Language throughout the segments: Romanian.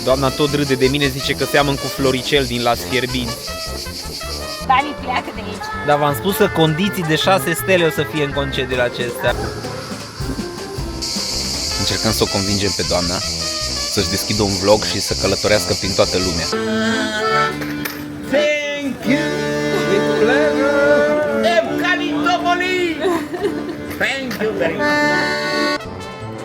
Doamna tot râde de mine, zice că seamăn cu Floricel din Las Fierbinți. Dani, pleacă de aici. Dar v-am spus că condiții de 6 stele o să fie în concediile acestea. Încercăm să o convingem pe doamna să-și deschidă un vlog și să călătorească prin toată lumea. Thank you! With pleasure! Eucaliptopoli! Thank you very much!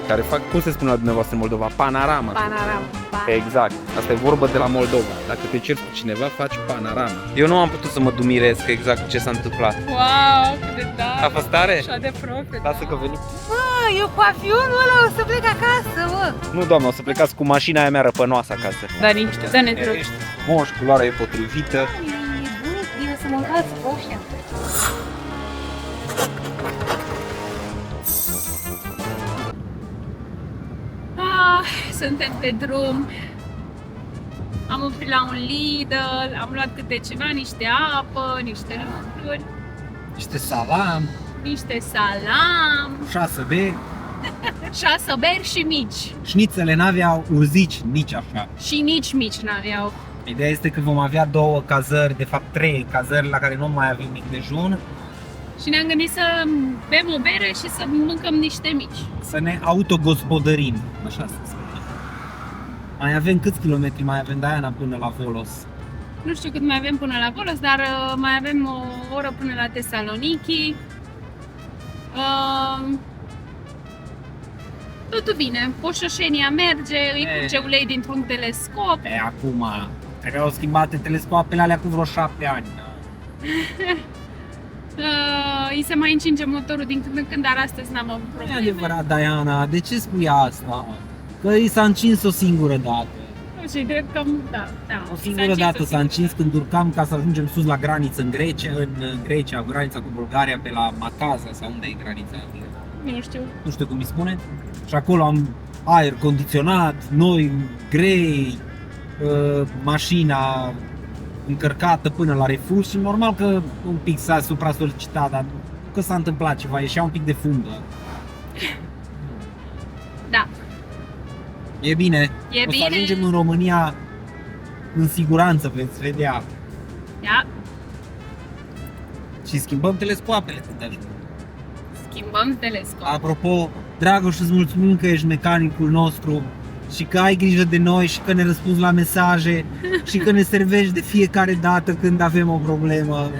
Care fac, cum se spune la dumneavoastră în Moldova? Panorama. Panorama. Exact. Asta e vorbă de la Moldova. Dacă te ceri cu cineva, faci panorama. Eu nu am putut să mă dumiresc exact ce s-a întâmplat. Wow, cât de tare. A fost tare? Așa de profe. Lasă că venim. Eu cu avionul ăla o să plec acasă, mă. Nu, doamnă, o să plecați cu mașina aia mea răpănoasă acasă. Dani, dă-ne truc. Moș, culoarea e potrivită. E bun, bine să mă încați cu ăștia. Suntem pe drum. Am oprit la un Lidl, am luat câte ceva, niște apă, niște lucruri, Niște salam, niște salam, 6 beri. 6 beri și mici. Șnițele n-aveau urzici nici așa. Și nici mici n-aveau. Ideea este că vom avea 2 cazări, de fapt 3 cazări la care nu mai avem mic dejun. Și ne-am gândit să bem o bere și să mâncăm niște mici. Să ne autogospodărim, așa să spune. Mai avem câți kilometri mai avem, Diana, până la Volos? Nu știu cât mai avem până la Volos, dar mai avem o oră până la Tesaloniki. Totul bine, Poșoșenia merge, îi curge ulei dintr-un telescop. Acum, trebuiau schimbate telescoapele alea cu vreo 7 ani. Îi se mai încinge motorul din când în când, dar astăzi n-am avut Nu probleme. e adevărat, Diana, de ce spui asta? Că i s-a încins o singură dată. Și cred că da. O singură dată s-a încins când urcam ca să ajungem sus la graniță în Grecia, granița cu Bulgaria, pe la Macaza sau unde e granița? Nu știu. Nu știu cum îi spune. Și acolo am aer condiționat, noi, grei, mașina încărcată până la refuz și normal că un pic s-a supra-solicitat, dar că s-a întâmplat ceva, ieșea un pic de fundă. Da. E bine, E o să bine. ajungem în România în siguranță, veți vedea. Ia, Și schimbăm telescoapele când ajungem. schimbăm telescop. Apropo, Dragoș, îți mulțumim că ești mecanicul nostru și că ai grijă de noi și că ne răspunzi la mesaje și că ne servești de fiecare dată când avem o problemă.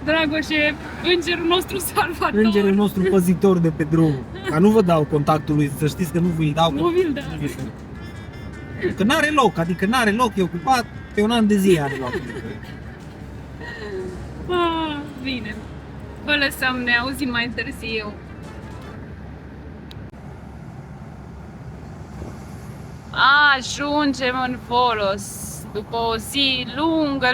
Dragoș e îngerul nostru salvator. Îngerul nostru păzitor de pe drum. Dar nu vă dau contactul lui, să știți că nu vi-l dau. Nu vi-l dau. Că n-are loc, adică n-are loc, e ocupat pe un an de zi are loc. Bine. Vă lăsăm, ne auzim mai târziu. Ajungem în Volos după o zi lungă.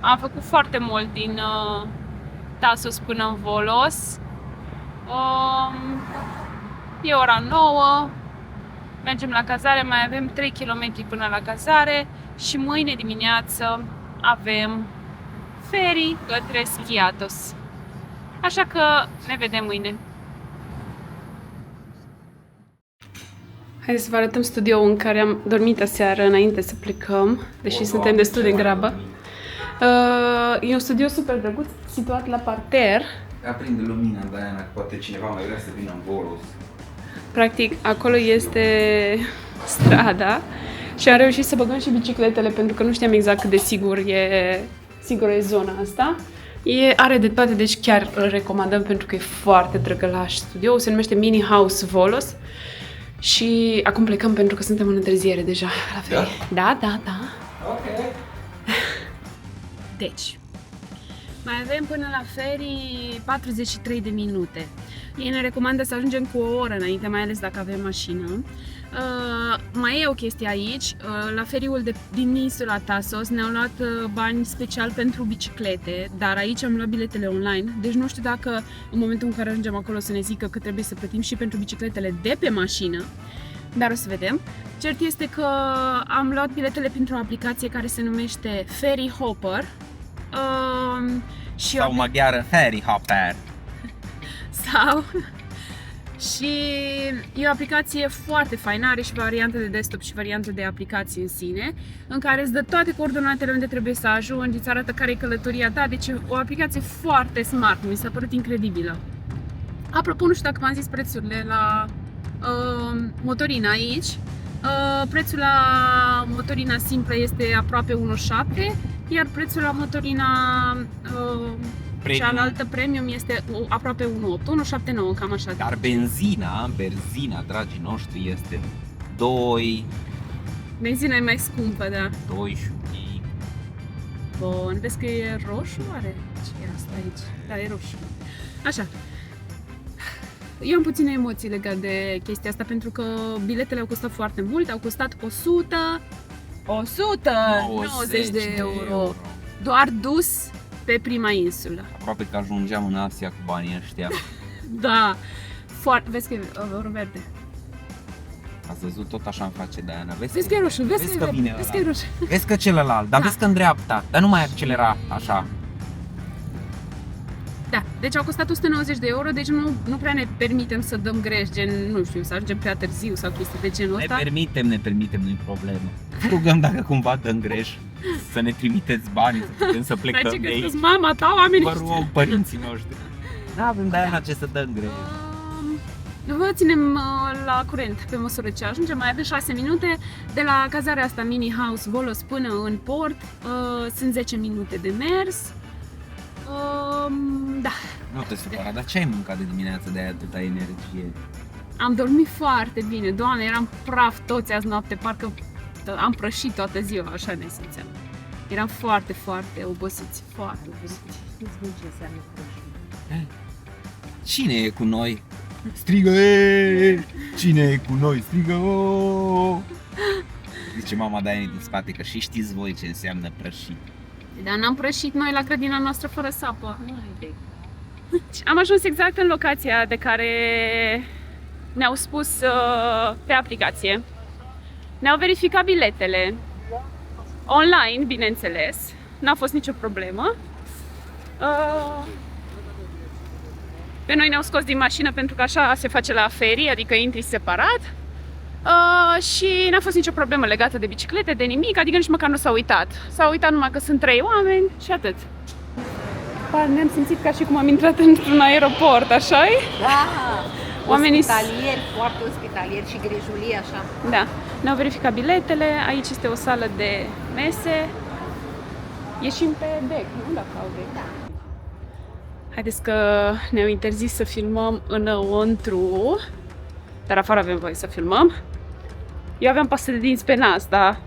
Am făcut foarte mult din Tasos până în Volos. E ora 9. Mergem la cazare, mai avem 3 km până la cazare și mâine dimineață avem ferii către Skiathos. Așa că ne vedem mâine. Haideți să vă arătăm studioul în care am dormit aseară înainte să plecăm, deși suntem destul de grabă. E un studio super drăguț, situat la parter. Aprinde lumina, Diana, că poate cineva mai vrea să vină în Volos. Practic, acolo este strada și am reușit să băgăm și bicicletele pentru că nu știam exact cât de sigură e zona asta. Are de toate, deci chiar îl recomandăm pentru că e foarte drăgălaș studioul. Se numește Mini House Volos și acum plecăm pentru că suntem în întârziere deja la ferie. Da? Ok. Deci, mai avem până la ferii 43 de minute. Ei ne recomandă să ajungem cu o oră înainte, mai ales dacă avem mașină. Mai e o chestie aici, la feriul din insula Tasos ne-au luat bani special pentru biciclete, dar aici am luat biletele online, deci nu știu dacă în momentul în care ajungem acolo să ne zică că trebuie să plătim și pentru bicicletele de pe mașină, dar o să vedem. Cert este că am luat biletele printr-o aplicație care se numește Ferry Hopper. Sau maghiară Ferry Hopper. Sau Și e o aplicație foarte faină, are și variante de desktop și variante de aplicație în sine, în care îți dă toate coordonatele unde trebuie să ajungi, îți arată care e călătoria ta, deci e o aplicație foarte smart, mi s-a părut incredibilă. Apropo, nu știu dacă v-am zis prețurile la motorina aici. Prețul la motorina simplă este aproape 1,7, iar prețul la motorina cealaltă premium este aproape 1,8, 1,79, cam așa. Dar benzina, dragii noștri, este 2... Benzina e mai scumpă, da. 2 și un pic. Bun, vezi că e roșu, oare? Ce e asta aici? Da, e roșu. Așa. Eu am puține emoții legate de chestia asta, pentru că biletele au costat foarte mult, au costat 190 de euro. Doar dus pe prima insulă. Aproape că ajungeam în Asia cu banii ăștia. Da, foarte, vezi că e verde. Ați văzut, tot așa îmi face Diana. Vezi că e roșu, vezi că vine vezi că e roșu. Vezi că celălalt, dar Da. vezi că în dreapta, dar nu mai accelera așa. Da, deci au costat 190 de euro, deci nu prea ne permitem să dăm greș, gen, nu știu, să ajungem prea târziu sau chestii de genul ăsta. Ne permitem, nu-i problemă. Rugăm dacă cumva dăm greș să ne trimiteți banii, să putem să plecăm Dar ce de aici. găsesc mama ta, oamenii? Vă rog, părinții noștri. Nu avem Diana ce să dăm greș. Vă ținem la curent pe măsură ce ajungem, mai avem 6 minute de la cazarea asta Mini House Volos până în port, sunt 10 minute de mers. Da. Nu te supăra, dar ce ai mâncat de dimineață de aia atâta energie? Am dormit foarte bine, Doamne, eram praf toți azi noapte, parcă am prășit toată ziua, așa ne simțeam. Eram foarte, foarte obosiți, foarte obosiți. Ce înseamnă prășit? Cine e cu noi? Strigă! Cine e cu noi? Strigă! Zice mama Diana din spate că și știți voi ce înseamnă prășit. Dar n-am prășit noi la grădina noastră fără sapă. Am ajuns exact în locația de care ne-au spus pe aplicație. Ne-au verificat biletele online, bineînțeles. N-a fost nicio problemă. Pe noi ne-au scos din mașină pentru că așa se face la ferii, adică intri separat. Și n-a fost nicio problemă legată de biciclete, de nimic, adică nici măcar nu s-a uitat. S-a uitat numai că sunt 3 oameni și atât. Ne-am simțit ca și cum am intrat într-un aeroport, așa-i? Da! Oamenii Ospitalieri, foarte ospitalieri și grijulii, așa. Da, ne-au verificat biletele, aici este o sală de mese. Ieșim pe deck, nu? Dacă au deck. Da. Haideți că ne-au interzis să filmăm înăuntru, dar afară avem voie să filmăm. Eu aveam pastă de dinți pe nas, dar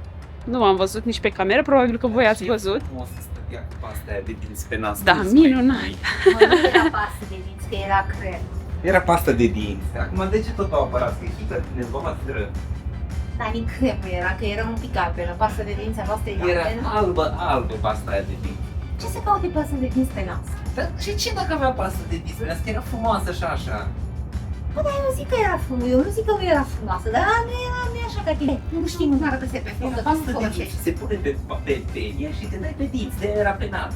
nu am văzut nici pe cameră, probabil că voi ați văzut. O să stătea cu pasta aia de dinți pe nas. Da, minunat! Mă, nu era pastă de dinți, că era crem. Era pasta de dinți. Acum de ce tot o apărați? Că hită tine, vă mă. Dar nici cremă era, că era un pic apelă. Pasta de dinți a noastră Era albă pasta aia de dinți. Ce se caute pastă de dinți pe nas? Dar și ce dacă avea pastă de dinți pe nas? Că era frumoasă și așa. Bă, dar eu zic că era frumoasă, eu nu zic că nu era frumoasă, dar nu era așa ca tine. Nu știi măcar că se perfumă, că nu folosești. Se pune pe ea și te dai pe dinți, de era pe nas.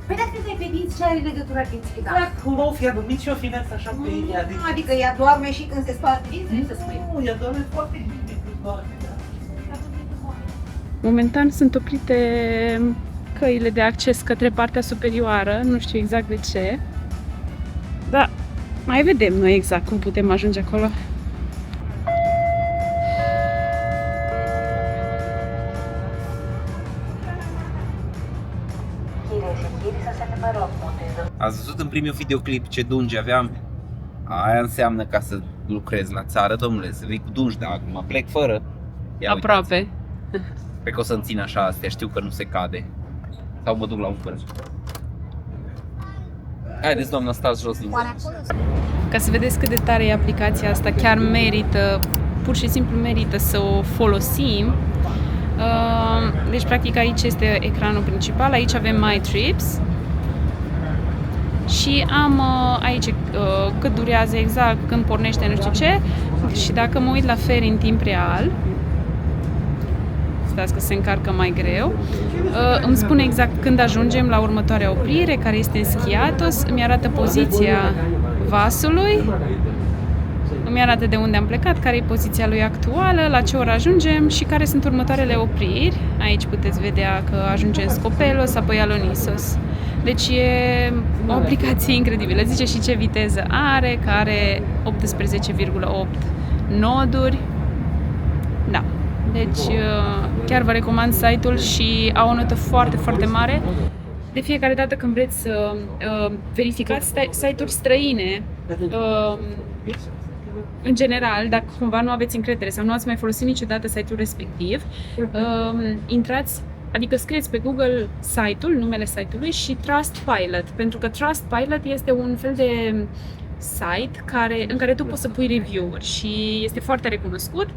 Păi dacă te dai pe dinți, ce are legătura dinții cu nas? Da, cum o fi adormit și o fi mers așa pe ea. Adică ea doarme și când se spală dinți, nu se spune. Nu, ea doarme foarte bine când doarme, da. Momentan sunt oprite căile de acces către partea superioară, nu știu exact de ce. Dar mai vedem noi exact cum putem ajunge acolo. Ați văzut în primul videoclip ce dungi aveam? Aia înseamnă ca să lucrezi la țară, domnule, să vii cu dungi, dar acum plec fără. Ia Aproape. uitați. Cred că o să-mi țin așa astea, știu că nu se cade. Sau mă duc la un fără. Haideți, doamna, stați jos din Ca să vedeți cât de tare e aplicația asta, chiar merită, pur și simplu merită să o folosim. Deci, practic, aici este ecranul principal, aici avem My Trips și am aici cât durează exact, când pornește, nu știu ce, și dacă mă uit la feri în timp real, stați că se încarcă mai greu, îmi spune exact când ajungem la următoarea oprire, care este în Skiathos, îmi arată poziția vasului Îmi arată de unde am plecat, care e poziția lui actuală, la ce oră ajungem și care sunt următoarele opriri. Aici puteți vedea că ajungem în Scopelos, apoi Alonissos. Deci e o aplicație incredibilă. Zice și ce viteză are, că are 18,8 noduri. Da. Deci chiar vă recomand site-ul și au o notă foarte, foarte mare. De fiecare dată când vreți să verificați site-uri străine, în general, dacă cumva nu aveți încredere sau nu ați mai folosit niciodată site-ul respectiv, intrați, adică scrieți pe Google site-ul, numele site-ului și Trustpilot, pentru că Trustpilot este un fel de site în care tu poți să pui review-uri și este foarte recunoscut.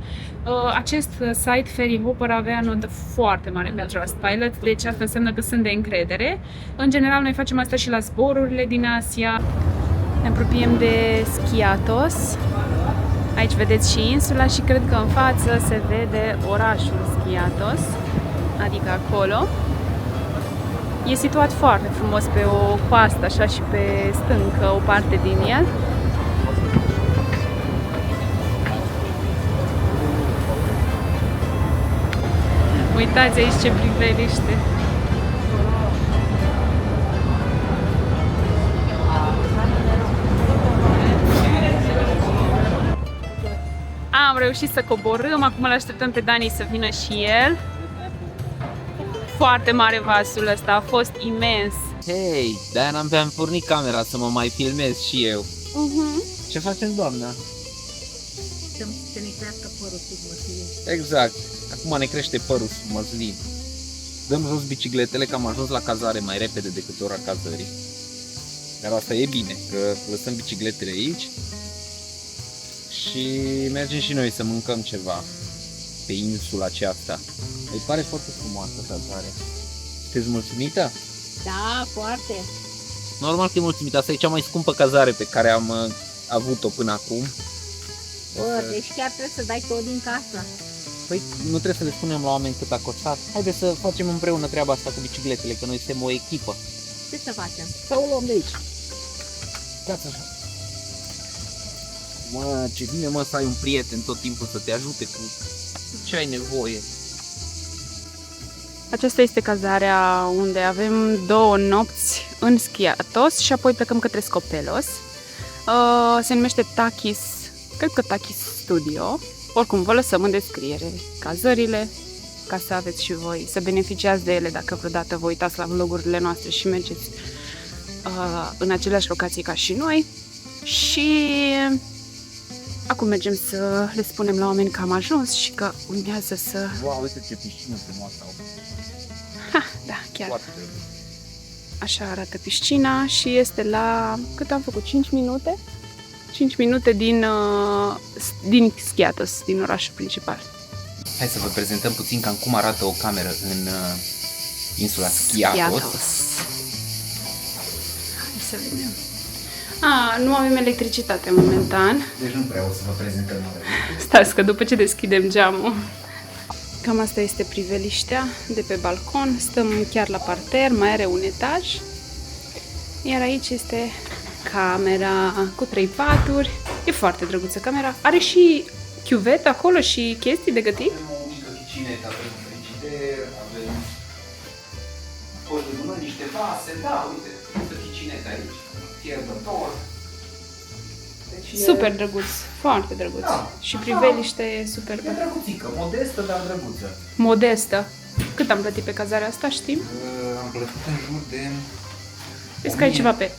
Acest site Ferry Hopper avea notă foarte mare pe Trustpilot, deci asta înseamnă că sunt de încredere. În general, noi facem asta și la zborurile din Asia. Ne apropiem de Skiathos. Aici vedeți și insula și cred că în față se vede orașul Skiathos, adică acolo. E situat foarte frumos pe o coastă, așa, și pe stâncă, o parte din el. Uitați aici ce priveliște! Am reușit să coborâm, acum îl așteptăm pe Dani să vină și el. Foarte mare vasul ăsta, a fost imens. Hei, de-aia am pornit camera să mă mai filmez și eu. Ce facem, doamna? Să ne crească părul sub măsline. Exact. Acum ne crește părul sub măslin. Dăm jos bicicletele, că am ajuns la cazare mai repede decât ora cazării. Dar asta e bine, că lăsăm bicicletele aici și mergem și noi să mâncăm ceva pe insula aceasta. Îi pare foarte frumoasă cazare. Sunteți mulțumită? Da, foarte. Normal că e mulțumită. Asta e cea mai scumpă cazare pe care am avut-o până acum. Bă, deci chiar trebuie să dai tot din casă. Păi nu trebuie să le spunem la oameni cât a costat. Haideți să facem împreună treaba asta cu bicicletele, că noi suntem o echipă. Ce să facem? Să o luăm de aici. Stați așa. Mă, ce bine, mă, să ai un prieten tot timpul să te ajute cu ce ai nevoie. Aceasta este cazarea unde avem 2 nopți în Skiathos și apoi plecăm către Scopelos. Se numește Takis, cred că Takis Studio. Oricum, vă lăsăm în descriere cazările ca să aveți și voi, să beneficiați de ele dacă vreodată vă uitați la vlogurile noastre și mergeți în aceleași locații ca și noi. Și acum mergem să le spunem la oameni că am ajuns și că urmează să... Wow, uite ce piscină frumoasă au. Ha, da, chiar. Așa arată piscina și este la... cât am făcut? 5 minute? 5 minute din Skiathos, din orașul principal. Hai să vă prezentăm puțin cam cum arată o cameră în insula Skiathos. Hai să vedem. Nu avem electricitate momentan. Deci nu prea o să vă prezentăm noi. Stați că după ce deschidem geamul. Cam asta este priveliștea de pe balcon. Stăm chiar la parter, mai are un etaj. Iar aici este camera cu 3 paturi. E foarte drăguță camera. Are și chiuvetă acolo și chestii de gătit. Avem o mică chicinetă, avem frigider, avem poți de bună, niște vase, da, uite, mică chicinetă aici, fierbător. Deci super drăguț, foarte drăguț. Da. Și priveliște e super E drăguțică, modestă, dar drăguță. modestă. Cât am plătit pe cazarea asta, știm? Am plătit în jur de... Vezi că ai ceva pe...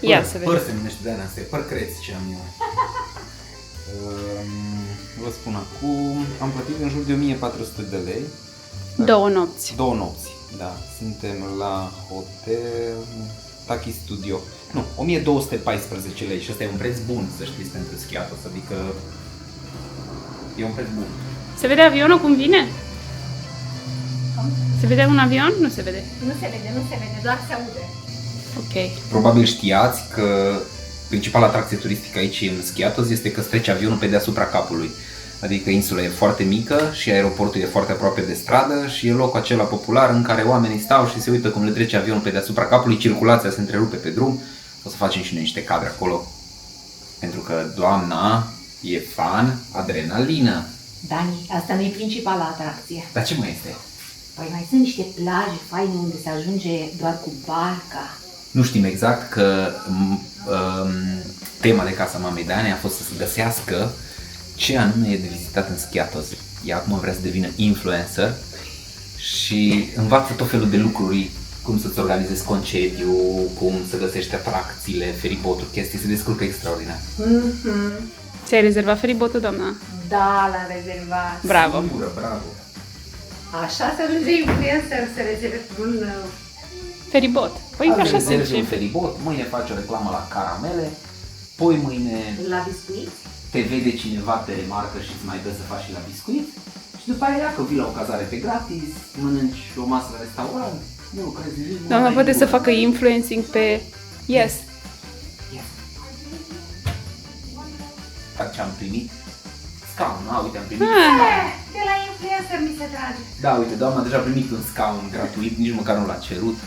Ia să vedem. Păr se numește, de-aia asta e păr creț ce am eu. Vă spun acum, am plătit în jur de 1400 de lei. 2 nopți. 2 nopți, da. Suntem la hotel Takis Studio. Nu, 1214 lei și ăsta e un preț bun, să știți, pentru Skiathos, adică e un preț bun. Se vede avionul cum vine? Se vede un avion? Nu se vede. Nu se vede, doar se aude. Ok. Probabil știați că principala atracție turistică aici în Skiathos este că îți trece avionul pe deasupra capului. Adică insula e foarte mică și aeroportul e foarte aproape de stradă și e locul acela popular în care oamenii stau și se uită cum le trece avionul pe deasupra capului, circulația se întrerupe pe drum. O să facem și noi niște cadre acolo Pentru că doamna e fan adrenalină. Dani, asta nu e principala atracție. Dar ce mai este? Păi mai sunt niște plaje faine unde se ajunge doar cu barca. Nu știm exact că tema de casa mamei Dani a fost să se găsească ce anume e de vizitat în Skiathos. Ea acum vrea să devină influencer și învață tot felul de lucruri, cum să-ți organizezi concediu, cum să găsești atracțiile, feriboturi, chestii, se descurcă extraordinar. Ți-ai rezervat feribotul, doamna? Da, l-am rezervat. Bravo! Sigură, bravo! Așa se ajunge influencer, se rezerve un... Feribot. Păi așa se rezervi un începe. feribot, mâine faci o reclamă la caramele, poi mâine La biscuiți. te vede cineva, te remarcă și îți mai dă să faci și la biscuit. Și după aia că vii la o cazare pe gratis, mănânci o masă la restaurant, nu lucrezi nimic. nu Doamna ai poate să nimic. facă influencing pe... Yes. Ce am primit? Scaun, uite, am primit. De la influencer mi se trage. Da, uite, doamna deja a primit un scaun gratuit, nici măcar nu l-a cerut.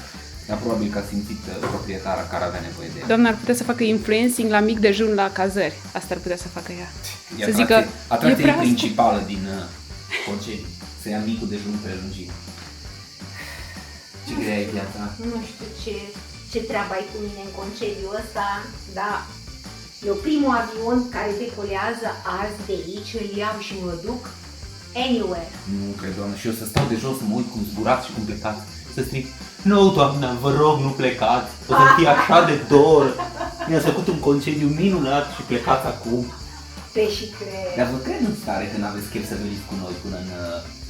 Dar probabil că a simțit proprietara care avea nevoie de el. Doamna ar putea să facă influencing la mic dejun la cazări. Asta ar putea să facă ea. E Să zică, atracția e prea principală din concediu. Să ia micul dejun prelungit. Ce grea e viața. Nu știu ce treabă ai cu mine în concediu ăsta, dar eu primul avion care decolează azi de aici, îl iau și mă duc anywhere. Nu cred, doamnă, și eu să stau de jos, să mă uit cum zburați și cum plecați. Să strig, nu, doamnă, vă rog, nu plecați, o să fie așa de dor. Mi-ați făcut un concediu minunat și plecați acum. Te și cred. Dar vă cred în stare că n-aveți chef să veniți cu noi până în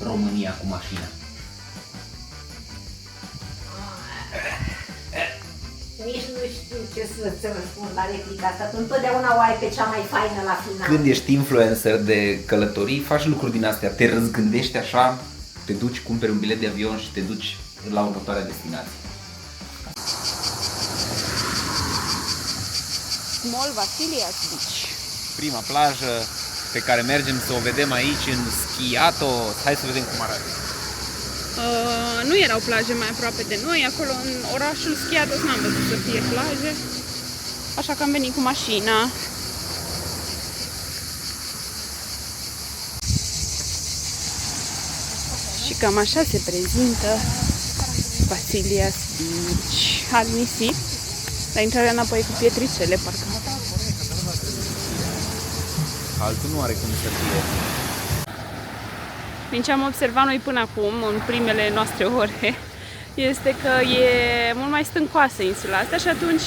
România cu mașina. Nici nu știu ce să-ți răspund la replica asta. Tu întotdeauna o ai pe cea mai faină la final. Când ești influencer de călătorii, faci lucruri din astea, te răzgândești așa, te duci, cumperi un bilet de avion și te duci la următoarea destinație. Small Vasilias Beach. Prima plajă pe care mergem să o vedem aici în Skiathos. Hai să vedem cum arată. Nu erau plaje mai aproape de noi, acolo în orașul Skiathos n-am văzut să fie plaje, așa că am venit cu mașina. Și cam așa se prezintă Vasilias Beach. Are nisip, dar intrarea înapoi cu pietricele, parcă. Altul nu are cum să fie. Din ce am observat noi până acum, în primele noastre ore, este că e mult mai stâncoasă insula asta și atunci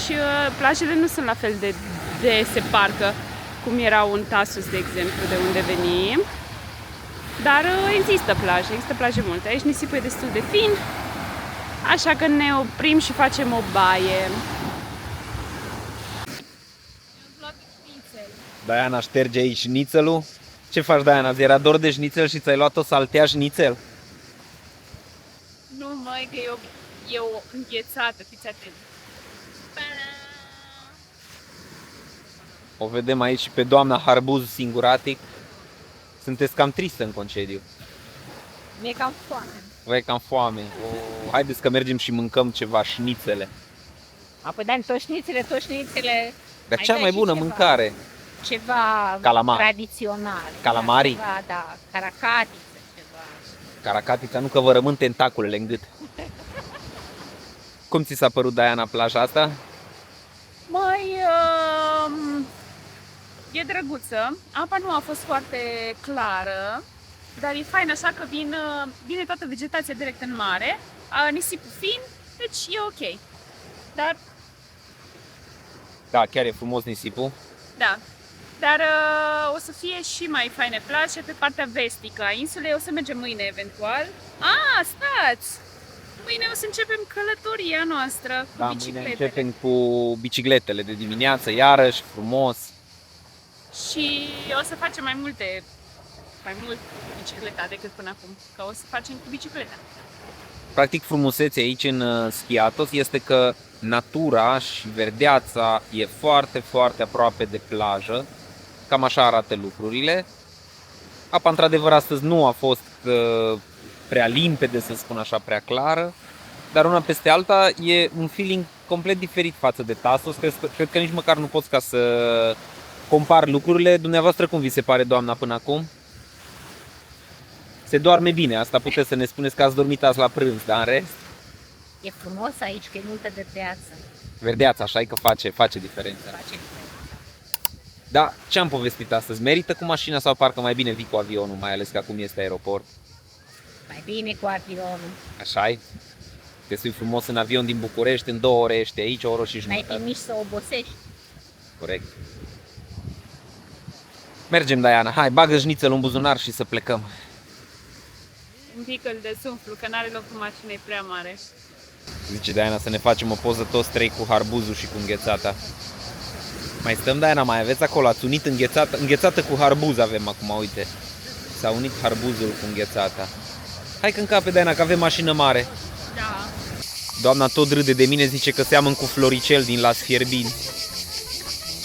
plajele nu sunt la fel de dese parcă cum erau în Tasos, de exemplu, de unde venim. Dar există plaje multe. Aici nisipul e destul de fin, așa că ne oprim și facem o baie. Diana șterge aici șnițelul. Ce faci, Diana? Ți era dor de șnițel și ți-ai luat o saltea șnițel? Nu, măi, că e o înghețată, fiți atenți. O vedem aici și pe doamna Harbuz singuratic. Sunteți cam tristă în concediu. Mi-e cam foame. Vă e cam foame. Haideți că mergem și mâncăm ceva șnițele. Apoi, Dani, toșnițele. Dar Mai cea dai mai și bună ceva. mâncare. Ceva Calamar. tradițional. Calamarii? Ceva, da, caracatiță, ceva. Caracatița, nu că vă rămân tentaculele în gât. Cum ți s-a părut, Diana, plaja asta? Măi, e drăguță. Apa nu a fost foarte clară, dar e fain așa că vine toată vegetația direct în mare, nisipul fin, deci e ok. Dar, Da, chiar e frumos nisipul. da. Dar o să fie și mai faine plaje pe partea vestică a insulei. O să mergem mâine eventual. Stați! Mâine o să începem călătoria noastră cu Da, mâine bicicletele. începem cu bicicletele de dimineață, iarăși, frumos. Și o să facem mai mult bicicleta decât până acum, că o să facem cu bicicleta. Practic, frumusețea aici în Skiathos este că natura și verdeața e foarte, foarte aproape de plajă. Cam așa arată lucrurile. Apa, într-adevăr, astăzi nu a fost prea limpede, să spun așa, prea clară. Dar una peste alta e un feeling complet diferit față de Tasos. Cred că nici măcar nu poți ca să compar lucrurile. Dumneavoastră cum vi se pare, doamna, până acum? Se doarme bine, asta puteți să ne spuneți că ați dormit azi la prânz, dar în rest? E frumos aici, că e multă verdeață. Verdeața, așa e că face diferența. Da, ce am povestit astăzi? Merită cu mașina sau parcă mai bine vii cu avionul, mai ales că acum este aeroport? Mai bine cu avionul. Așa-i? Te sui frumos în avion din București, în 2 ore ești aici, o oră și Mai jumătate. te miști să obosești. Corect. Mergem, Diana, hai, bagă șnițelul în buzunar și să plecăm. Un pic îl desumflu, că n-are loc cu mașina, e prea mare. Zice Diana să ne facem o poză toți 3 cu harbuzul și cu înghețata. Mai stăm, Diana, mai aveți acolo, ați unit înghețată cu harbuz avem acum, uite. S-a unit harbuzul cu înghețata. Hai că încape, Diana, că avem mașină mare. Da. Doamna tot râde de mine, zice că seamăn cu Floricel din Las Fierbinți.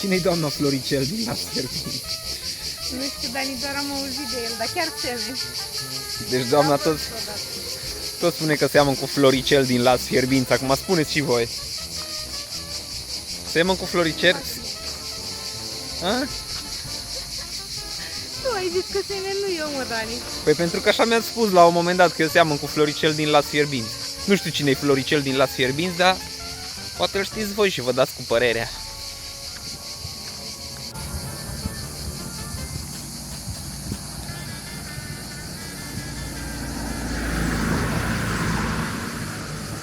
Cine-i doamna Floricel din Las Fierbinți? Nu știu, Dani, doar am auzit de el, dar chiar seme. Deci doamna tot spune că seamăn cu Floricel din Las Fierbinți. Acum spuneți și voi. Seamăn cu Floricel? A? Tu ai zis că seme nu eu, mă, Dani. Păi pentru că așa mi-ați spus la un moment dat că eu seamăn cu Floricel din Las Fierbinți. Nu știu cine e Floricel din Las Fierbinți, dar poate îl știți voi și vă dați cu părerea.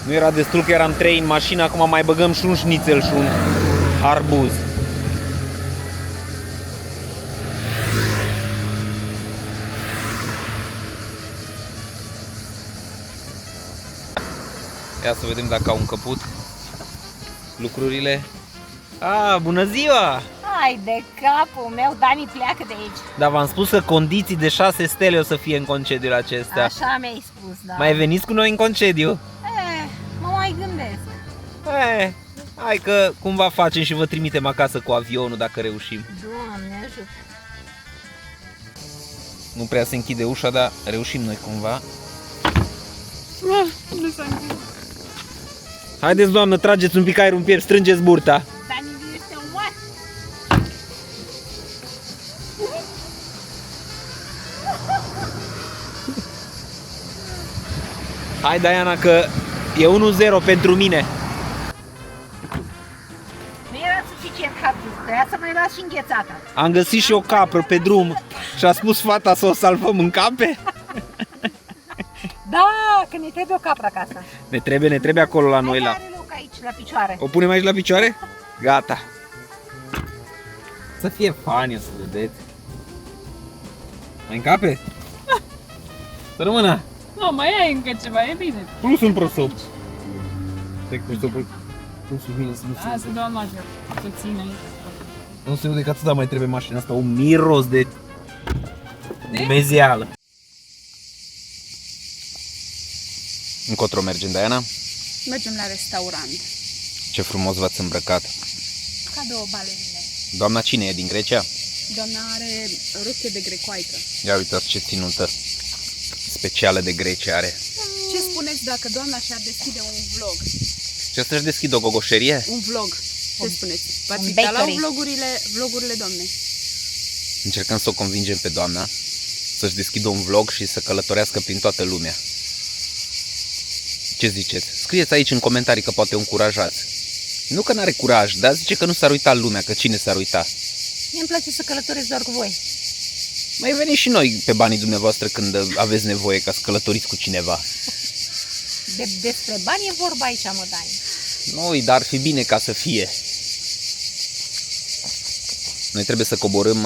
Nu era destul că eram 3 în mașină, acum mai băgăm și un șnițel și un arbuz. Ia să vedem dacă au încăput lucrurile. Bună ziua! Hai de capul meu, Dani, pleacă de aici. Dar v-am spus că condiții de 6 stele o să fie în concediul acesta. Așa mi-ai spus, da. Mai veniți cu noi în concediu? Mă mai gândesc. Hai că cumva facem și vă trimitem acasă cu avionul dacă reușim. Doamne ajută. Nu prea se închide ușa, dar reușim noi cumva. Nu s-a închis. Haideți, doamnă, trageți un pic aer în piept, strângeți burta. Dani este un oas. Hai, Diana, că e 1-0 pentru mine. Nu era suficient hardus, trebuia să mai las și înghețata. Am găsit și o capră pe drum și a spus fata să o salvăm în cape. Da, că ne trebuie o capră acasă. Ne trebuie acolo la noi. Are loc aici, la picioare. O punem aici la picioare? Gata. Să fie funny, să vedeți. Mai încape? Să rămână. Nu, mai ai încă ceva, e bine. Plus un prosop. Plus bine să nu Asta doar major. Să ține. Nu se aude că atâta mai trebuie mașina asta, un miros de mezeală. Încotro mergem, Diana? Mergem la restaurant. Ce frumos v-ați îmbrăcat. Ca două balerine. Doamna cine e, din Grecia? Doamna are rochie de grecoaică. Ia uitați ce ținută specială de Grecia are. Ce spuneți dacă doamna și-ar deschide un vlog? Ce să-și deschid o gogoșerie? Un vlog. Ce spuneți? V-ați un uitat la bakery. vlogurile doamnei? Încercăm să o convingem pe doamna să-și deschidă un vlog și să călătorească prin toată lumea. Ce ziceți? Scrieți aici în comentarii că poate o încurajați. Nu că n-are curaj, dar zice că nu s-ar uita lumea, că cine s-ar uita? Mie îmi place să călătoresc doar cu voi. Mai veniți și noi pe banii dumneavoastră când aveți nevoie ca să călătoriți cu cineva. Despre bani e vorba aici, mă, Dani. Noi, dar ar fi bine ca să fie. Noi trebuie să coborâm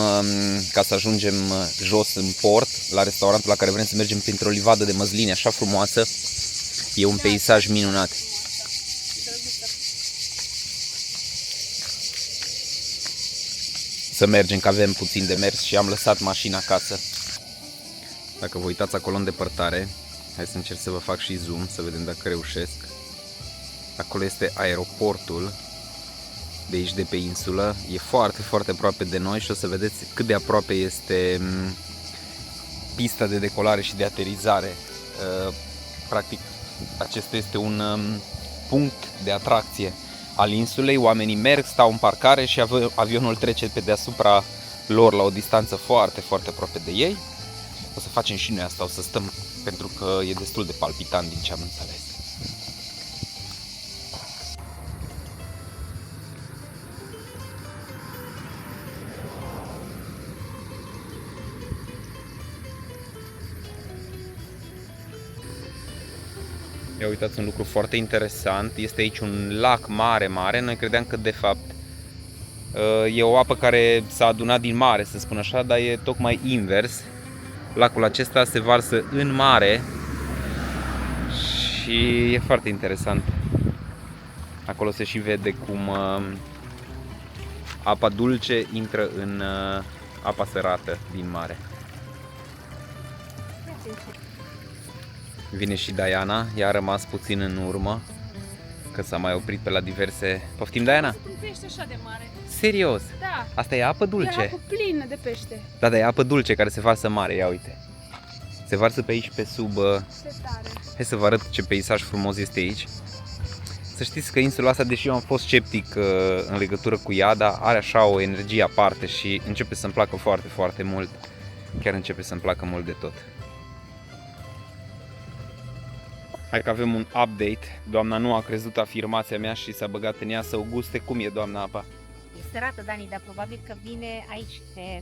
ca să ajungem jos în port, la restaurantul la care vrem să mergem printr-o livadă de măsline așa frumoasă. E un peisaj minunat. Să mergem, că avem puțin de mers și am lăsat mașina acasă. Dacă vă uitați acolo în depărtare, hai să încerc să vă fac și zoom, să vedem dacă reușesc. Acolo este aeroportul de aici, de pe insulă. E foarte, foarte aproape de noi și o să vedeți cât de aproape este pista de decolare și de aterizare. Practic, acesta este un punct de atracție al insulei, oamenii merg, stau în parcare și avionul trece pe deasupra lor la o distanță foarte, foarte aproape de ei. O să facem și noi asta, o să stăm, pentru că e destul de palpitant din ce am înțeles. Ia uitați un lucru foarte interesant, este aici un lac mare, mare. Noi credeam că de fapt e o apă care s-a adunat din mare, să spun așa, dar e tocmai invers. Lacul acesta se varsă în mare și e foarte interesant. Acolo se și vede cum apa dulce intră în apa sărată din mare. Vine și Diana, ea a rămas puțin în urmă, că s-a mai oprit pe la diverse... Poftim, Diana? Un pește așa de mare. Serios? Da. Asta e apă dulce? E apă plină de pește. Da, dar e apă dulce care se varsă mare, ia uite. Se varsă pe aici, pe sub... Ce tare. Hai să vă arăt ce peisaj frumos este aici. Să știți că insula asta, deși eu am fost sceptic în legătură cu ea, dar are așa o energie aparte și începe să-mi placă foarte, foarte mult. Chiar începe să-mi placă mult de tot. Hai că avem un update. Doamna nu a crezut afirmația mea și s-a băgat în ea să o guste. Cum e, doamna, apa? E sărată, Dani, dar probabil că vine aici,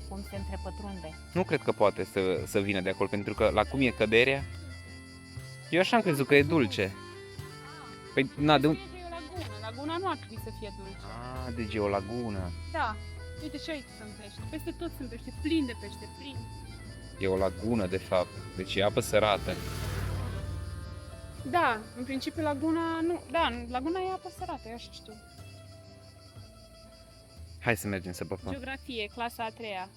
cum se întrepătrunde. Nu cred că poate să vină de acolo, pentru că la cum e căderea, eu așa am crezut că e dulce. Păi, na, de un... E o lagună. Laguna nu ar trebui să fie dulce. Ah, deci e o lagună. Da. Uite și aici sunt pește. Peste tot sunt pește. Plin de pește, plin. E o lagună, de fapt. Deci e apă sărată. Da, în principiu laguna nu. Da, laguna e apă sărată, eu așa știu. Hai să mergem să păpăm. Geografie, clasa a 3-a.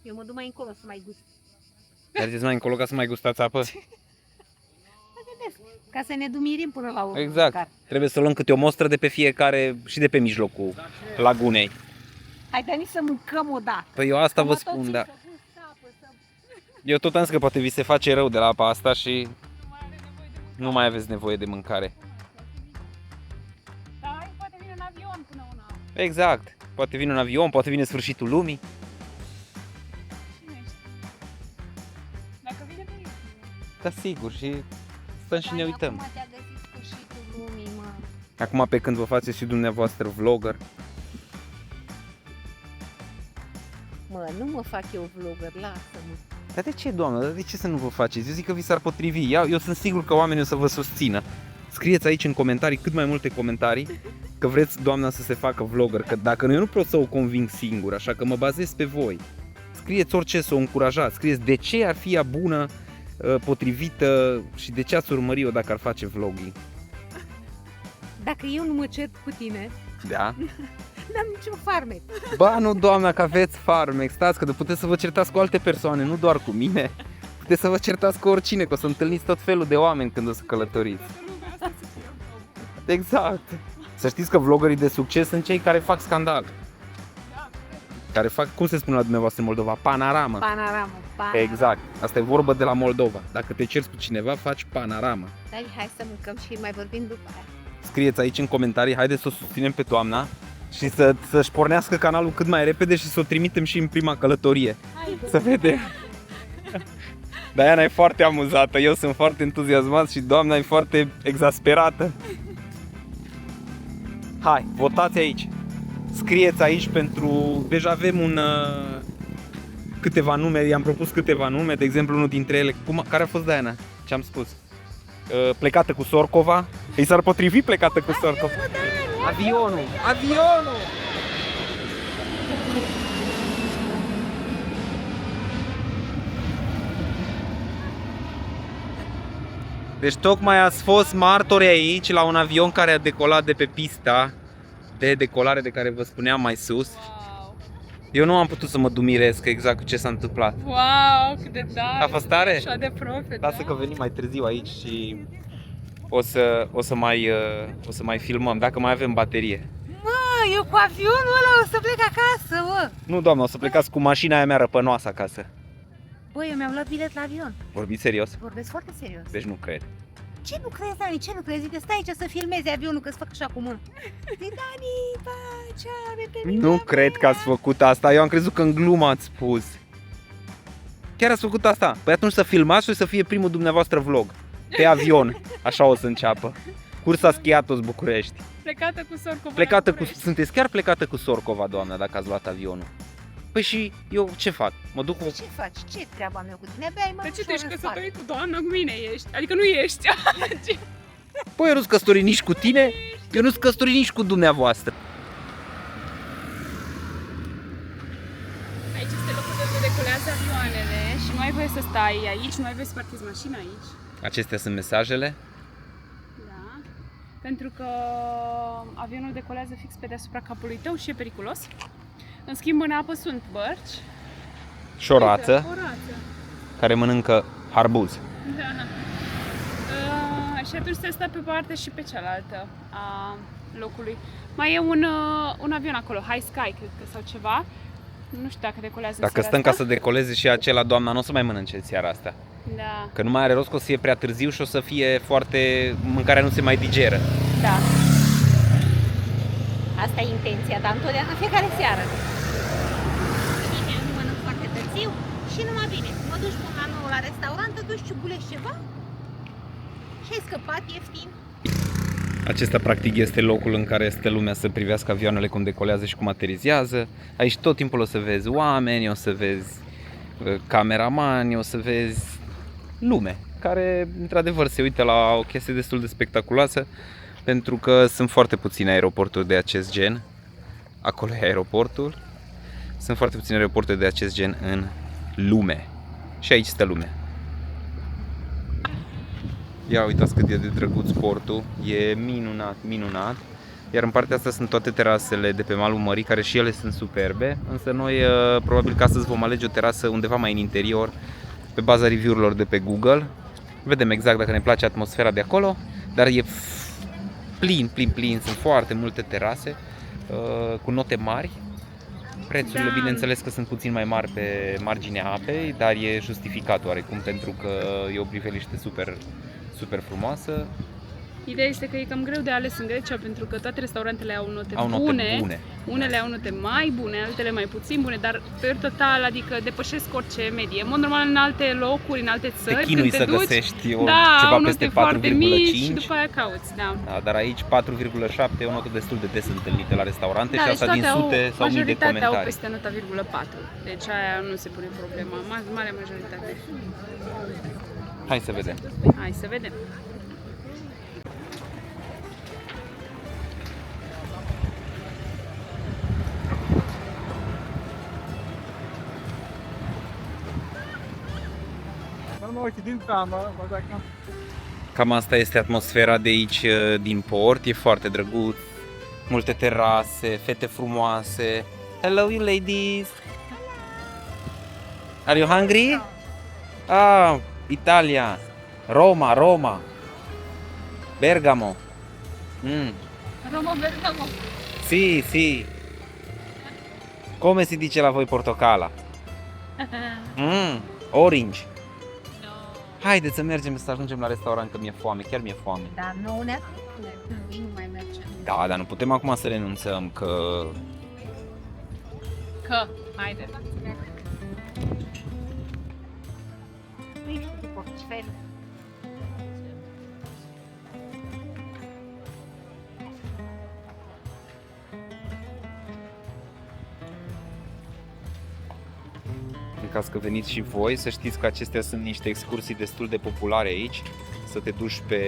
Eu mă duc mai încolo să mai gust. Mergeți mai încolo ca să mai gustați apă? Ca să ne dumirim până la urmă. Exact. Măcar. Trebuie să luăm câte o mostră de pe fiecare și de pe mijlocul lagunei. Hai, Dani, să mâncăm odată. Păi eu asta Să vă mă spun, tot da. țin, să gust apă, să- Eu tot am zis că poate vi se face rău de la apa asta și Nu mai avem nevoie de nu mai aveți nevoie de mâncare. Dar hai, poate vine un avion până una. Exact. Poate vine un avion, poate vine sfârșitul lumii. Cine știe? Dacă vine pe aici. Da, sigur, și stăm și ne Dani, uităm. Acum te-a găsit sfârșitul lumii, mă. Acum pe când vă faceți și dumneavoastră vlogger. Mă, nu mă fac eu vlogger, lasă-mă. Dar de ce, doamnă? Dar de ce să nu vă faceți? Eu zic că vi s-ar potrivi. Eu sunt sigur că oamenii o să vă susțină. Scrieți aici în comentarii, cât mai multe comentarii, că vreți doamna să se facă vlogger. Că dacă eu nu pot să o conving singur, așa că mă bazez pe voi. Scrieți orice să o încurajați. Scrieți de ce ar fi ea bună, potrivită și de ce ați urmări-o dacă ar face vlogging. Dacă eu nu mă cert cu tine, Da? n-am niciun farmec. Ba nu, doamna, că aveți farmec. Stați că puteți să vă certați cu alte persoane, nu doar cu mine. Puteți să vă certați cu oricine, că o să întâlniți tot felul de oameni când o să călătoriți. Exact. Să știți că vloggerii de succes sunt cei care fac scandal. Care fac, cum se spune la dumneavoastră în Moldova, panoramă. Panoramă, panoramă. Exact. Asta e vorbă de la Moldova. Dacă te ceri cu cineva, faci panoramă. Dani, hai să mâncăm și mai vorbim după aia. Scrieți aici în comentarii, haideți să o susținem pe doamna și să-și pornească canalul cât mai repede și să o trimitem și în prima călătorie. Să vedem. Diana e foarte amuzată, eu sunt foarte entuziasmat și doamna e foarte exasperată. Hai, votați aici. Scrieți aici pentru... Deja avem câteva nume, i-am propus câteva nume, de exemplu unul dintre ele, care a fost Diana? Ce am spus? Plecată cu Sorcova. Îi s-ar potrivi plecată cu Sorcova. Avionul! Avionul! Deci tocmai ați fost martori aici la un avion care a decolat de pe pista de decolare de care vă spuneam mai sus. Wow! Eu nu am putut să mă dumiresc exact cu ce s-a întâmplat. Wow, cât de tare! A fost tare? Așa de profe, Lasă că venim mai târziu aici și o să mai filmăm, dacă mai avem baterie. Mă, eu cu avionul ăla o să plec acasă, mă. Nu, doamnă, o să plecați cu mașina aia mea răpănoasă acasă. Băi, eu mi-am luat bilet la avion. Vorbiți serios? Vorbesc foarte serios. Deci nu cred. ce lucrezi, Dani, ce lucrezi? Zic că stai aici să filmezi avionul, că-ți fac așa cu mâna. Zic, Dani, bă, ce are pe mine? Nu cred că ați făcut asta, eu am crezut că în glumă ați spus. Chiar ați făcut asta? Păi atunci să filmați și să fie primul dumneavoastră vlog. Pe avion, așa o să înceapă. Cursa Schiatos București. Plecată cu Sorcova. Plecată cu, sunteți chiar plecată cu Sorcova, doamna, dacă ați luat avionul. Păi și eu ce fac? Mă duc cu... Ce faci? Ce treaba mea cu tine? Abia ai De ce mărișor te ești în spate. căsătorit cu doamna? Cu mine ești. Adică nu ești. Păi eu nu-s căsătorit nici cu tine, eu nu-s căsătorit nici cu dumneavoastră. Aici este locul de unde decolează avioanele și nu ai voie să stai aici, nu ai voie să parchezi mașina aici. Acestea sunt mesajele. Da. Pentru că avionul decolează fix pe deasupra capului tău și e periculos. În schimb, în apă sunt bărci. Și o rață O rață. care mănâncă harbuz. Da. Și atunci se stă pe partea și pe cealaltă a locului. Mai e un avion acolo, High Sky, cred că, sau ceva. Nu știu dacă decolează Dacă seara stăm ca asta. să decoleze și acela, doamna, nu o să mai mănânce seara asta. Da. Că nu mai are rost, că o să fie prea târziu și o să fie foarte... mâncarea nu se mai digeră. Da. Asta e intenția, dar întotdeauna, în fiecare seară. Bine, nu mănânc foarte târziu și numai bine. Mă duci până la 9 la restaurant, te duci, ciugulești ceva și ai scăpat ieftin. Acesta practic este locul în care stă lumea să privească avioanele cum decolează și cum aterizează. Aici tot timpul o să vezi oameni, o să vezi cameramani, o să vezi lume care într-adevăr se uită la o chestie destul de spectaculoasă, pentru că sunt foarte puține aeroporturi de acest gen. Acolo e aeroportul. Sunt foarte puține aeroporturi de acest gen în lume. Și aici stă lumea. Ia uitați cât e de drăguț portul, e minunat, minunat. Iar în partea asta sunt toate terasele de pe malul mării, care și ele sunt superbe. Însă noi probabil că astăzi vom alege o terasă undeva mai în interior, pe baza review-urilor de pe Google. Vedem exact dacă ne place atmosfera de acolo, dar e plin, sunt foarte multe terase cu note mari. Prețurile, Da. bineînțeles că sunt puțin mai mari pe marginea apei, dar e justificat oarecum, pentru că e o priveliște super frumoasă. Ideea este că e cam greu de ales în Grecia pentru că toate restaurantele au note, Au note bune. Unele au note mai bune, altele mai puțin bune, dar pe total, adică depășesc orice medie. În mod normal, în alte locuri, în alte Te țări, chinui când te să duci, găsești da, ceva au peste note foarte mici și 4,5. după aia cauți, da. Da, dar aici 4,7 e o notă destul de des întâlnită la restaurante, Da, și deci asta din toate sute sau mii de majoritatea au comentarii. peste nota 4, deci aia nu se pune problema, marea majoritate. Hai să vedem. Hai să vedem. Cam asta este atmosfera de aici, din port, e foarte drăguț. Multe terase, fete frumoase. Hello you ladies! Are you hungry? Ah, Italia! Roma! Bergamo! Roma Bergamo. Sì. Come si dice la voi portocala? Orange. Haideți să mergem să ajungem la restaurant, că mi-e foame, chiar mi-e foame. Dar nouă nu mai merge. Da, dar nu putem acum să renunțăm, că... Că, haide. Nu ești de portofel. În caz că veniți și voi, să știți că acestea sunt niște excursii destul de populare aici. Să te duci pe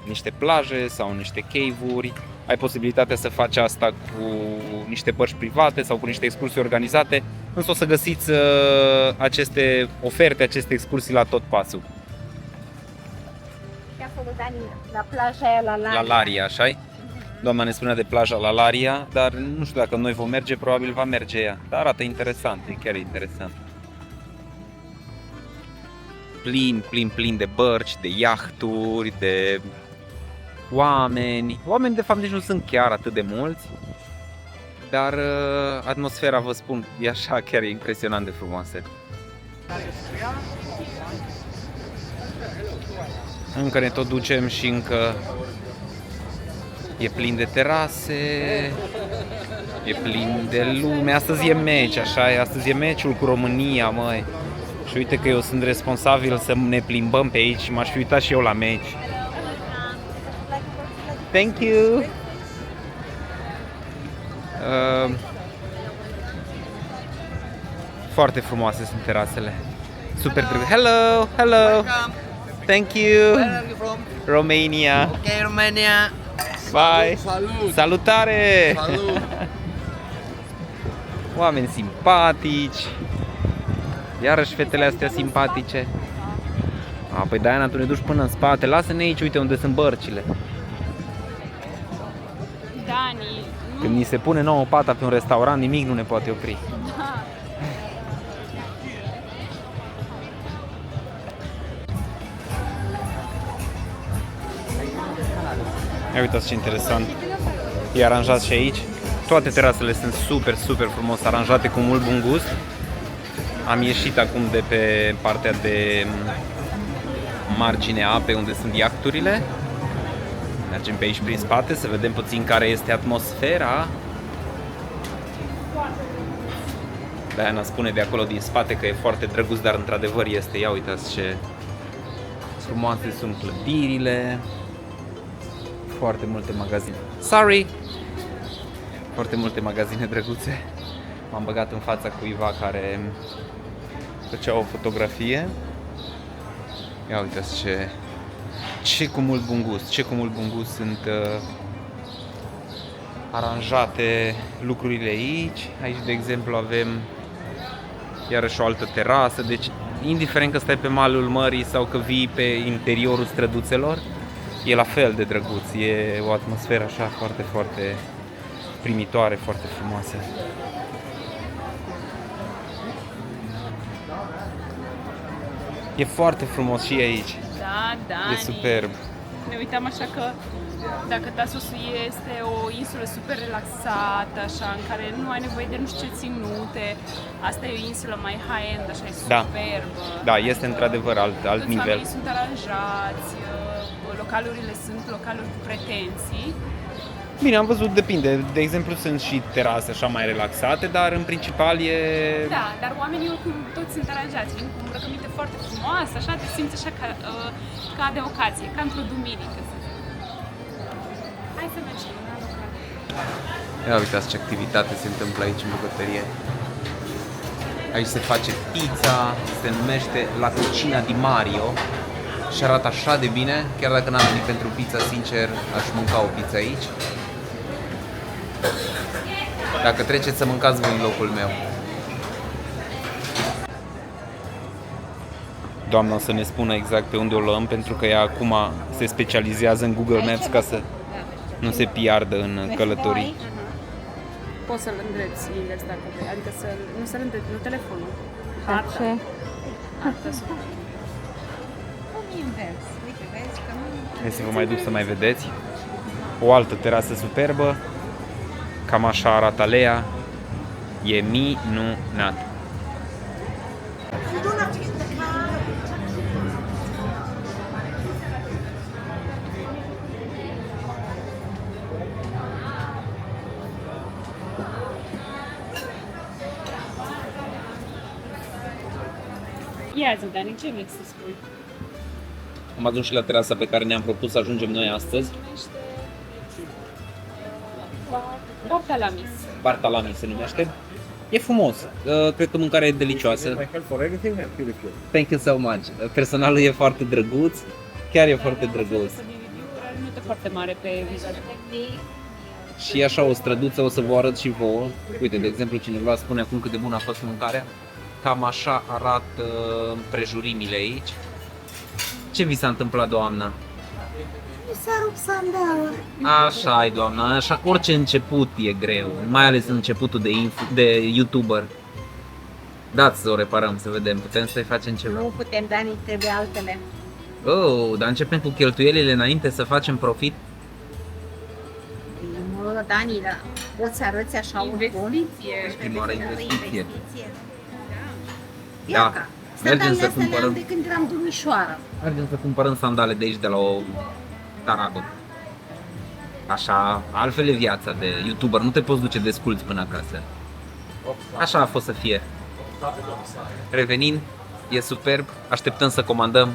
niște plaje sau niște cave-uri. Ai posibilitatea să faci asta cu niște bărci private sau cu niște excursii organizate. Însă o să găsiți aceste oferte, aceste excursii la tot pasul. Și acolo, Dani, la plaja aia, la Laria. La Laria, așa-i? Doamna ne spunea de plaja la Laria, dar nu știu dacă noi vom merge, probabil va merge ea. Dar arată interesant, e chiar interesant. Plin de bărci, de iahturi, de oameni. Oameni de fapt nici nu sunt chiar atât de mulți, dar atmosfera, vă spun, e așa, chiar e impresionant de frumoasă. Încă ne tot ducem și încă e plin de terase, e plin de lume. Astăzi e meci, așa e, astăzi e meciul cu România, măi. Și uite că eu sunt responsabil să ne plimbăm pe aici și m-aș fi uitat și eu la meci. Thank you! Foarte frumoase sunt terasele. Super drăguțe. Hello, hello. Thank you. Where are you from? Romania. Okay, Romania. Bye. Salut. Salutare. Salut. Oameni simpatici. Iarăși fetele astea simpatice. Păi Diana, tu ne duci până în spate. Lasă-ne aici, uite unde sunt bărcile. Dani, Când ni se pune nouă pata pe un restaurant, nimic nu ne poate opri. da. Ia uitați ce interesant. E aranjat și aici. Toate terasele sunt super, super frumos aranjate cu mult bun gust. Am ieșit acum de pe partea de marginea apei unde sunt iahturile. Mergem pe aici prin spate să vedem puțin care este atmosfera. Diana spune de acolo din spate că e foarte drăguț, dar într-adevăr este. Ia uitați ce frumoase sunt clădirile. Foarte multe magazine. Sorry! Foarte multe magazine drăguțe. M-am băgat în fața cuiva care făcea o fotografie. Ia uitați ce cu mult bun gust, ce cu mult bun gust sunt aranjate lucrurile aici. Aici, de exemplu, avem iarăși o altă terasă, deci indiferent că stai pe malul mării sau că vii pe interiorul străduțelor, e la fel de drăguț, e o atmosferă așa foarte, foarte primitoare, foarte frumoasă. E foarte frumos și aici, Da, Dani. e superb. Ne uitam așa că dacă Tasosul este o insulă super relaxată, așa, în care nu ai nevoie de nu știu ce ținute. Asta e o insulă mai high-end, așa, e Da. superbă. Da, este într-adevăr alt Toți nivel. oamenii sunt aranjați, localurile sunt localuri cu pretenții. Bine, am văzut, depinde. De exemplu, sunt și terase așa mai relaxate, dar în principal e... Da, dar oamenii oricum toți sunt aranjați, vin cu îmbrăcăminte foarte frumoasă, așa, te simți așa ca de ocazie, ca într-o duminică, să zic. Hai să mergem la local. Ia uitați ce activitate se întâmplă aici în bucătărie. Aici se face pizza, se numește La Cucina di Mario și arată așa de bine. Chiar dacă n-am venit pentru pizza, sincer, aș mânca o pizza aici. Dacă treceți să mâncați voi în locul meu. Doamna o să ne spună exact pe unde o luăm, pentru că ea acum se specializează în Google Maps ca să nu se piardă în călătorii. Poți să-l îndreți invers dacă vrei, adică nu să-l îndreți, nu telefonul. Dar ce? Harta. Cum invers? Uite, vezi că nu... Hai să vă mai duc să mai vedeți. O altă terasă superbă. Cam așa arată alea. E minunat. Ia zi, Dani, ce vrei să spui? Am ajuns și la terasa pe care ne-am propus să ajungem noi astăzi. Bartalamis. Bartalami se numește. E frumos. Cred că mâncarea e delicioasă. Thank you so much. Personalul e foarte drăguț. Chiar e foarte drăguț. Nu e foarte mare pe vizaj. Și e așa o străduță, o să vă arăt și vouă. Uite, de exemplu, cineva spune acum cât de bună a fost mâncarea. Cam așa arată împrejurimile aici. Ce vi s-a întâmplat, doamna? Mi s-a rupt sandalul. Așa e, doamna, așa, orice început e greu, mai ales începutul de YouTuber. Dați să o reparăm, să vedem, putem să-i facem ceva. Nu putem, Dani, trebuie altele. Oh, dar începem cu cheltuielile înainte să facem profit? Nu, Dani, dar poți să arăți așa un bun? Investiție. Prima oară investiție. Da. Da, Mergem să Sandalele astea cumpărăm. le-am de când eram domnișoară. Mergem să cumpărăm sandale de aici, de la o Tarago. Așa, altfel e viața de YouTuber, nu te poți duce desculți până acasă. Așa a fost să fie. Revenind, e superb, așteptăm să comandăm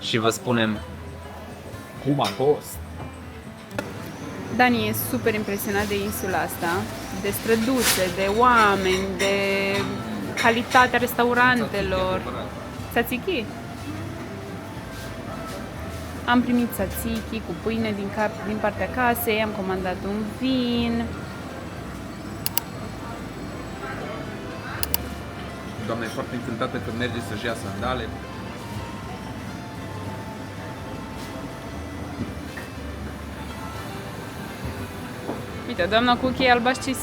și vă spunem cum a fost. Dani e super impresionat de insula asta, de străduțe, de oameni, de calitatea restaurantelor. Tzatziki? Am primit tzatziki cu pâine din partea casei, am comandat un vin. Doamna e foarte încântată că merge să-și ia sandale. Uite, doamna cu ochii albaștri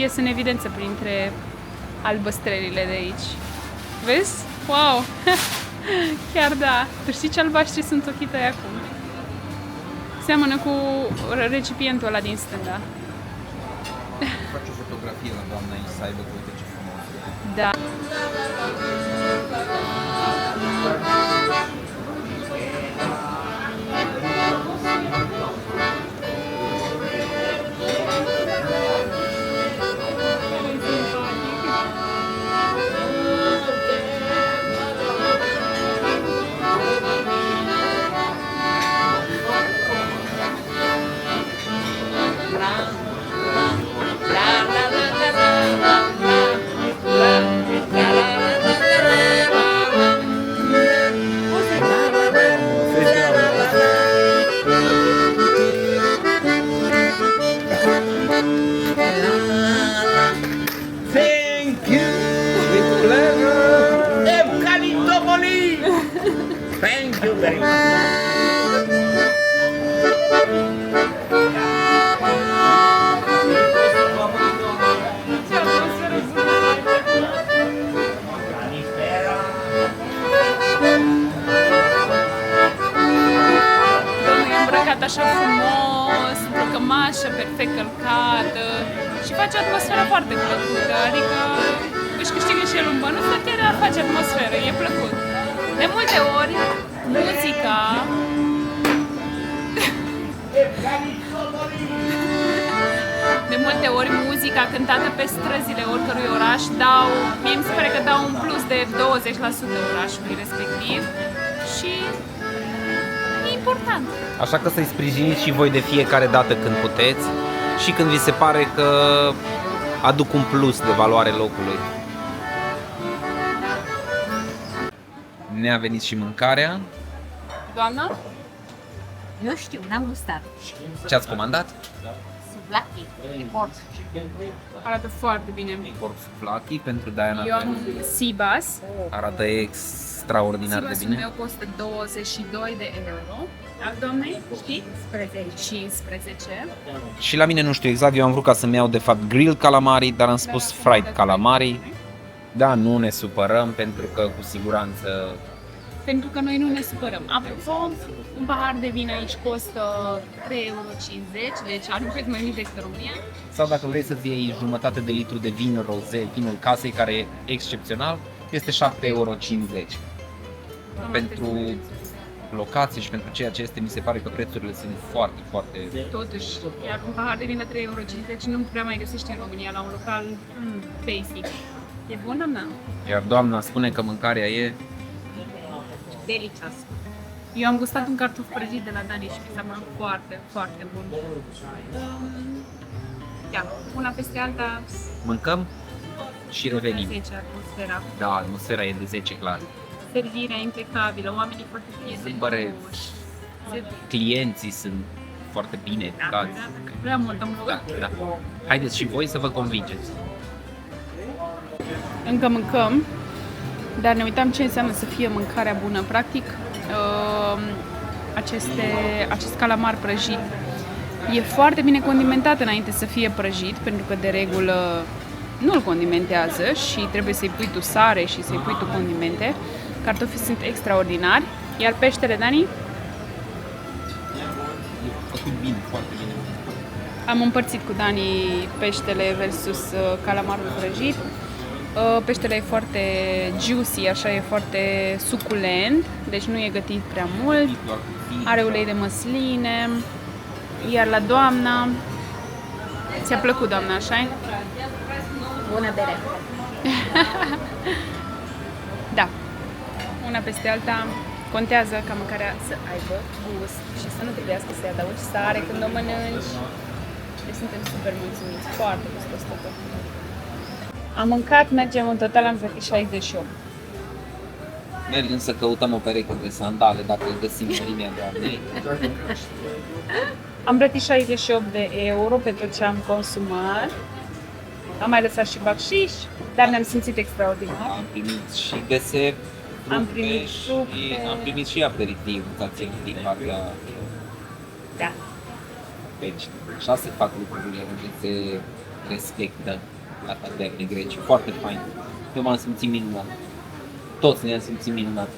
ies în evidență printre albăstrările de aici. Vezi? Wow! Chiar da! Tu știi ce albaștri sunt ochii tăi acum? Seamănă cu recipientul ăla din stânga. Faci o fotografie la doamna aici să aibă, uite ce frumos. Da. Thank you! Eucaliptopoli! Thank you very much! Domnul e îmbrăcat așa frumos, într-o cămașă perfect călcată și face atmosfera foarte plăcută, adică își câștigă și el un bănuț, dar chiar face atmosferă, e plăcut. De multe ori, muzica De multe ori muzica cântată pe străzile oricărui oraș mie mi se pare că dau un plus de 20% orașului respectiv și e important. Așa că să-i sprijiniți și voi de fiecare dată când puteți și când vi se pare că aduc un plus de valoare locului. Ne-a venit și mâncarea. Doamna? Eu știu, n-am gustat. Ce ați comandat? Suvlaki, de porc. Arată foarte bine. Porc souvlaki pentru Diana. Eu am Sibas. Arată extraordinar de Sibasul bine. meu costă 22 de euro. Al doamnei, știi? 15. Și la mine nu știu exact, eu am vrut ca să-mi iau de fapt grill calamari, dar am spus fried calamari. Da, nu ne supărăm pentru că cu siguranță Pentru că noi nu ne supărăm. Apropo, un pahar de vin aici costă 3,50 euro, deci are un preț mai mic decât în România. sau dacă vrei să-ți iei jumătate de litru de vin roze, vinul casei, care e excepțional, este 7,50 euro. Pentru locație și pentru ceea ce este, mi se pare că prețurile sunt foarte, foarte... Totuși, iar un pahar de vin de 3,50 euro nu prea mai găsești în România la un local basic. E bun, doamna? Iar doamna spune că mâncarea e... Delicios. Eu am gustat un cartof prăjit de la Dani și mi s-a părut foarte, foarte bun. Ia, una peste alta, Mâncăm și revenim. 10 atmosfera. Da, atmosfera e de 10 clar. Servirea impecabilă, oamenii foarte prietenuși. Clienții sunt foarte bine educați. Prea mult, domnul. Da, da. Haideți și voi să vă convingeți. Încă mâncăm, dar ne uitam ce înseamnă să fie mâncarea bună. Practic, acest calamar prăjit e foarte bine condimentat înainte să fie prăjit, pentru că de regulă nu-l condimentează și trebuie să-i pui tu sare și să-i pui tu condimente. Cartofii sunt extraordinari, iar peștele, Dani, E făcut bine, foarte bine. am împărțit cu Dani peștele versus calamarul prăjit. Peștele e foarte juicy, așa e foarte suculent, deci nu e gătit prea mult. Are ulei de măsline. Iar la doamna, ți-a plăcut, doamna, așa-i? Bună bere! Da. Una peste alta contează ca mâncarea să aibă gust și să nu trebuiască să-i adaugi sare când o mănânci. Deci suntem super mulțumiți, foarte gustos totul. Am mâncat, mergem în total, am plătit 68. Mergem să căutăm o pereche de sandale, dacă îl găsim în linia doamnei. Am plătit 68 de euro pentru ce am consumat. Am mai lăsat și bacșiș, dar ne-am simțit extraordinar. Am primit și desert, Am primit și fructe. am primit și aperitiv, din partea. Da. Deci, așa se fac lucrurile unde se respectă la taverne greci. Foarte fain. Eu m-am simțit minunat. Toți ne-am simțit minunat.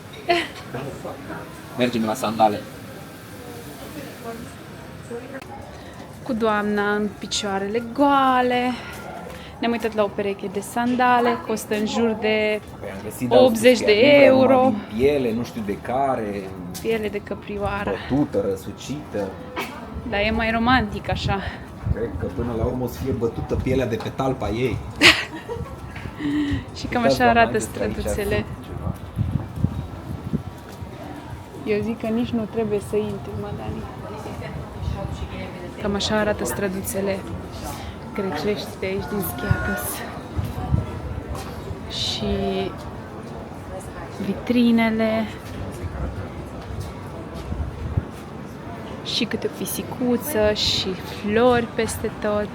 Mergem la sandale. Cu doamna în picioarele goale. Ne-am uitat la o pereche de sandale, costă în jur de Am găsit 80 de euro. Din piele, nu știu de care, piele de căprioară. bătută, răsucită. Dar e mai romantic așa. Cred că până la urmă o să fie bătută pielea de pe talpa ei. Și cam așa arată străduțele. Eu zic că nici nu trebuie să intri, mă, Dani. Cam așa arată străduțele grecești de aici din Skiathos. Și vitrinele. Și câte o pisicuță și flori peste tot.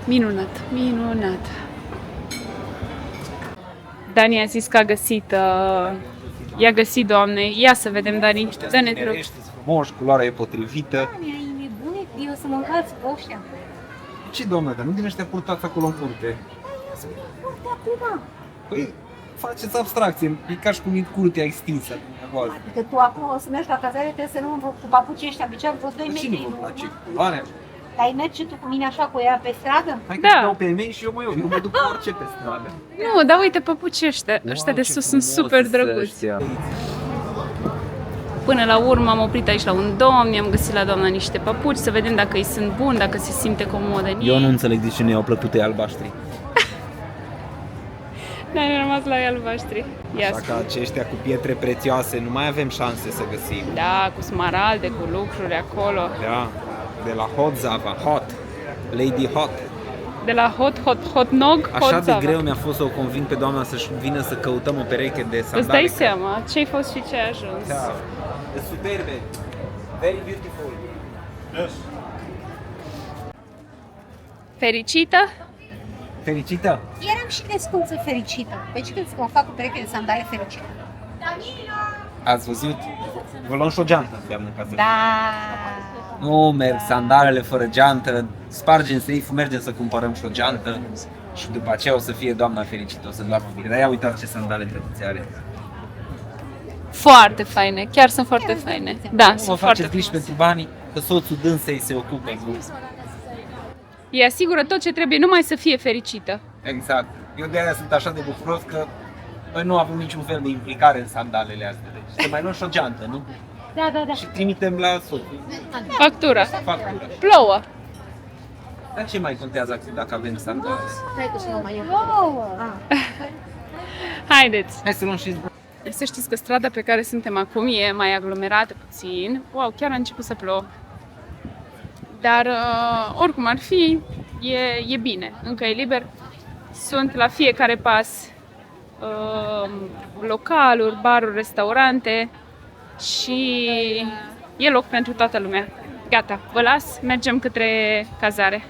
Minunat, minunat. Dani a zis că a găsit, i-a găsit, Doamne. Ia să vedem, Dani, dă-ne te rog. Frumoși, culoarea e potrivită. Doamne, ai nebune? Eu să mâncați pe ăștia. Ce, doamnă, dar nu din ăștia purtați acolo în curte? Uite acum. Păi, faceți abstracție, e ca și cum e curtea extinsă. Adică tu acum o să mergi la cazare, trebuie să nu cu papucii ăștia în picioare vreo 2 Dar metri. cine vă place culoarea? Dar ai merge tu cu mine așa cu ea pe stradă? Hai că Da. îți dau pe mei și eu mă duc cu orice pe stradă. Nu, dar uite papucii ăștia de sus sunt super drăguți. Până la urmă am oprit aici la un domn, i-am găsit la doamna niște papuci, să vedem dacă îi sunt buni, dacă se simte comod în ei. Eu nu înțeleg de ce nu i-au plăcut ei albaștri. Dar am rămas la ei albaștri. Ia Așa că aceștia cu pietre prețioase nu mai avem șanse să găsim. Da, cu smaralde, cu lucruri acolo. Da, de la Hot Zava, Hot, Lady Hot. De la Hot Nog, Așa Hot de Zava. greu mi-a fost să o conving pe doamna să-și vină să căutăm o pereche de sandale. Îți dai seama ce-ai fost și ce ai ajuns. Da, e superbe, very beautiful. Fericită? Fericită? Eram și desculță fericită. Păi ce crezi că o fac cu pereche de sandale fericită? Ați văzut? Vă luăm și o geantă, înseamnă ca să... Da. Nu merg sandalele fără geantă, spargem safe-ul, mergem să cumpărăm și o geantă și după aceea o să fie doamna fericită, o să doarmă bine. Dar ia uitați ce sandale drăguțe are. Foarte faine, chiar sunt foarte faine. Da, Nu vă sunt foarte faceți griji frumoase. pentru banii, că soțul dânsei se ocupă. E asigură tot ce trebuie, numai să fie fericită. Exact. Eu de aia sunt așa de bucuros că noi nu avem niciun fel de implicare în sandalele astea. Deci să mai luăm și o geantă, nu? Da. Și trimitem la soțul. Factura. Factura. Plouă. Dar ce mai contează dacă avem sandale? Stai că și nu mai e. Wow. Haideți. Hai să luăm și Să știți că strada pe care suntem acum e mai aglomerată puțin. Wow, chiar a început să plouă. Dar oricum ar fi, e bine. Încă e liber. Sunt la fiecare pas localuri, baruri, restaurante și e loc pentru toată lumea. Gata, vă las, mergem către cazare.